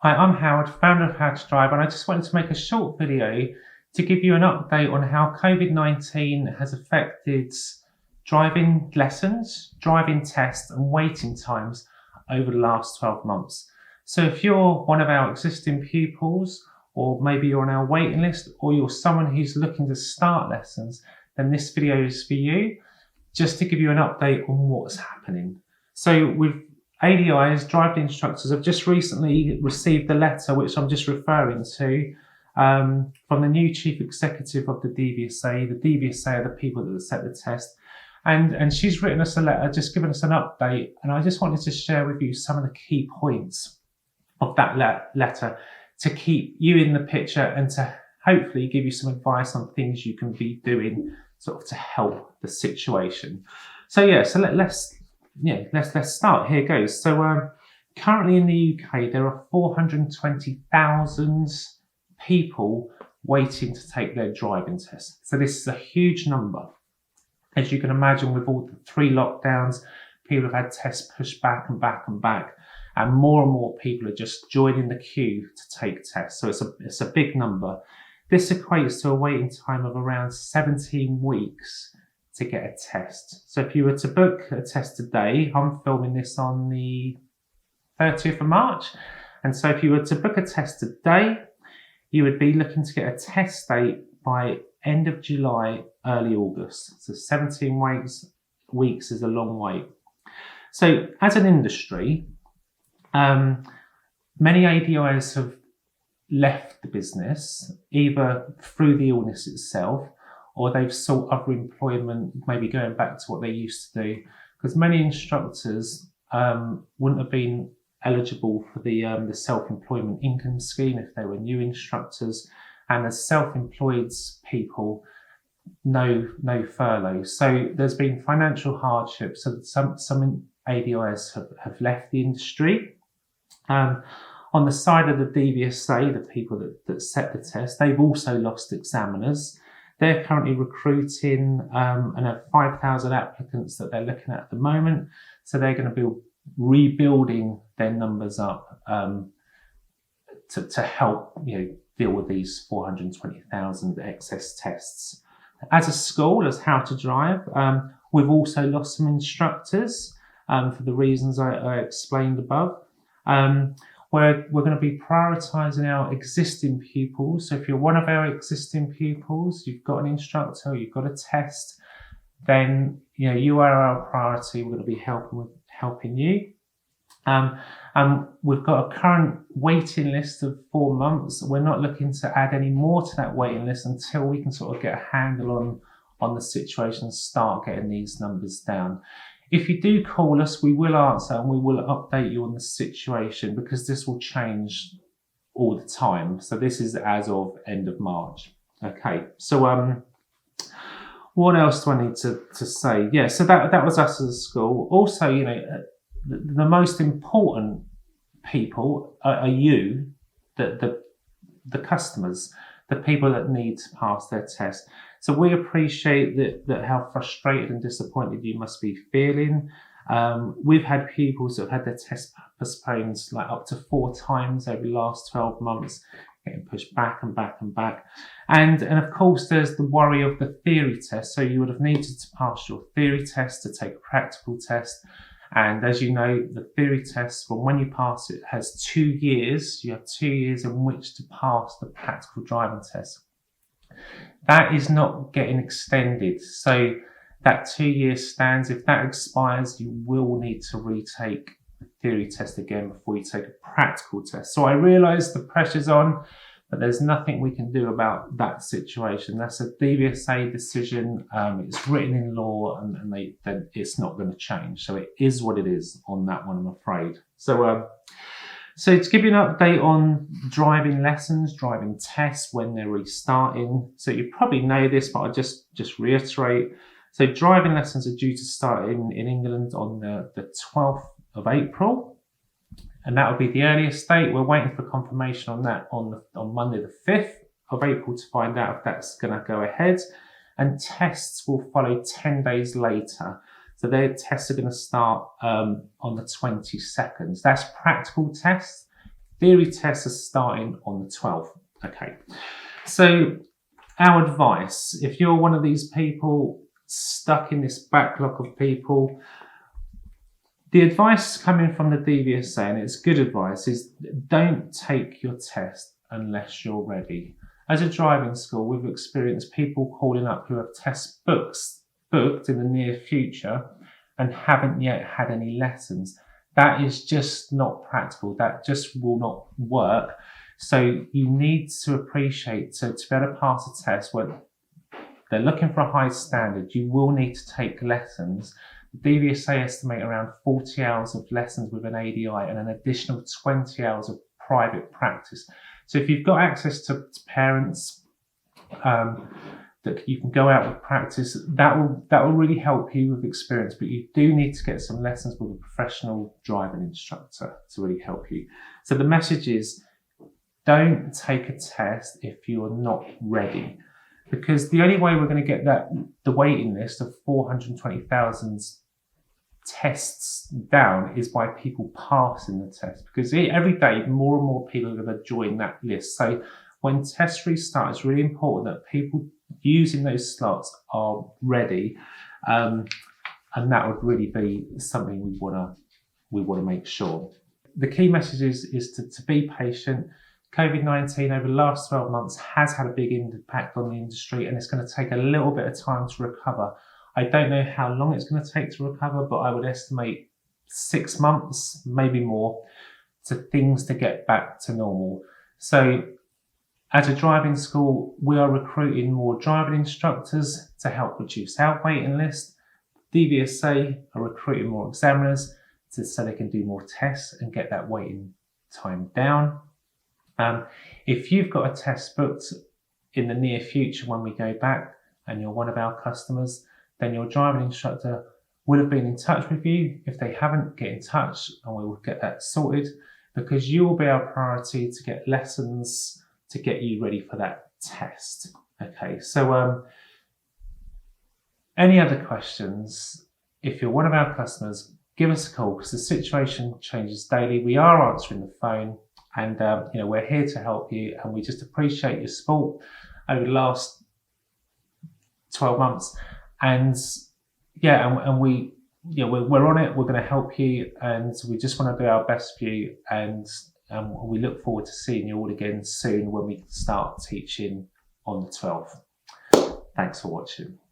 Hi, I'm Howard, founder of How to Drive, and I just wanted to make a short video to give you an update on how COVID-19 has affected driving lessons, driving tests, and waiting times over the last 12 months. So if you're one of our existing pupils, or maybe you're on our waiting list, or you're someone who's looking to start lessons, then this video is for you, just to give you an update on what's happening. So with ADIs, driving instructors, have just recently received the letter which I'm just referring to from the new chief executive of the DVSA. The DVSA are the people that set the test. And she's written us a letter, just giving us an update. And I just wanted to share with you some of the key points of that letter to keep you in the picture and to hopefully give you some advice on things you can be doing sort of to help the situation. So yeah, so let's start. Here goes. So currently in the UK, there are 420,000 people waiting to take their driving test. So this is a huge number. As you can imagine, with all the 3 lockdowns, people have had tests pushed back and back and back, and more people are just joining the queue to take tests. So it's a big number. This equates to a waiting time of around 17 weeks to get a test. So if you were to book a test today, I'm filming this on the 30th of March. And so if you were to book a test today, you would be looking to get a test date by end of July, early August. So 17 weeks is a long wait. So as an industry, many ADIs have left the business, either through the illness itself, or they've sought other employment, maybe going back to what they used to do, because many instructors wouldn't have been eligible for the self-employment income scheme if they were new instructors, and as self-employed people, no furlough. So there's been financial hardship. So some ADIs have left the industry. On the side of the DVSA, the people that set the test, they've also lost examiners. They're currently recruiting and have 5,000 applicants that they're looking at the moment. So they're going to be rebuilding their numbers up to help deal with these 420,000 excess tests. As a school, as How to Drive, we've also lost some instructors for the reasons I explained above. We're going to be prioritising our existing pupils. So if you're one of our existing pupils, you've got an instructor, you've got a test, then you are our priority. We're going to be helping you. And we've got a current waiting list of 4 months. We're not looking to add any more to that waiting list until we can sort of get a handle on the situation and start getting these numbers down. If you do call us, we will answer and we will update you on the situation, because this will change all the time. So this is as of end of March. Okay, so what else do I need to say? Yeah, so that was us as a school. Also, the most important people are you, the customers, the people that need to pass their test. So we appreciate that how frustrated and disappointed you must be feeling. We've had pupils that have had their test postponed like up to 4 times over the last 12 months, getting pushed back and back and back. And of course, there's the worry of the theory test. So you would have needed to pass your theory test to take a practical test. And as you know, the theory test, from when you pass it, has 2 years. You have 2 years in which to pass the practical driving test. That is not getting extended. So that 2 years stands. If that expires, you will need to retake the theory test again before you take a practical test. So I realise the pressure's on, but there's nothing we can do about that situation. That's a DVSA decision. It's written in law, and it's not going to change. So it is what it is on that one, I'm afraid. So to give you an update on driving lessons, driving tests, when they're restarting. So you probably know this, but I'll just reiterate. So driving lessons are due to start in England on the 12th of April. And that will be the earliest date. We're waiting for confirmation on that on Monday the 5th of April to find out if that's going to go ahead. And tests will follow 10 days later. So their tests are going to start on the 22nd. That's practical tests. Theory tests are starting on the 12th. Okay, so our advice, if you're one of these people stuck in this backlog of people, the advice coming from the DVSA, and it's good advice, is don't take your test unless you're ready. As a driving school, we've experienced people calling up who have test booked in the near future and haven't yet had any lessons. That is just not practical. That just will not work. So you need to appreciate, to be able to pass a test where they're looking for a high standard, you will need to take lessons. The DVSA estimate around 40 hours of lessons with an ADI and an additional 20 hours of private practice. So if you've got access to parents that you can go out with practice, that will really help you with experience, but you do need to get some lessons with a professional driving instructor to really help you. So the message is, don't take a test if you're not ready, because the only way we're going to get the waiting list of 420,000 tests down is by people passing the test, because every day more and more people are going to join that list. So when tests restart, it's really important that people using those slots are ready, and that would really be something we want to make sure. The key message is to be patient. COVID-19 over the last 12 months has had a big impact on the industry, and it's going to take a little bit of time to recover. I don't know how long it's going to take to recover, but I would estimate 6 months, maybe more, to things to get back to normal. So as a driving school, we are recruiting more driving instructors to help reduce our waiting list. DVSA are recruiting more examiners so they can do more tests and get that waiting time down. If you've got a test booked in the near future when we go back and you're one of our customers, then your driving instructor would have been in touch with you. If they haven't, get in touch and we will get that sorted, because you will be our priority to get lessons to get you ready for that test. Okay, so any other questions, if you're one of our customers, give us a call, because the situation changes daily. We are answering the phone, and we're here to help you, and we just appreciate your support over the last 12 months. And we're on it. We're going to help you, and we just want to do our best for you. And we look forward to seeing you all again soon when we start teaching on the 12th. Thanks for watching.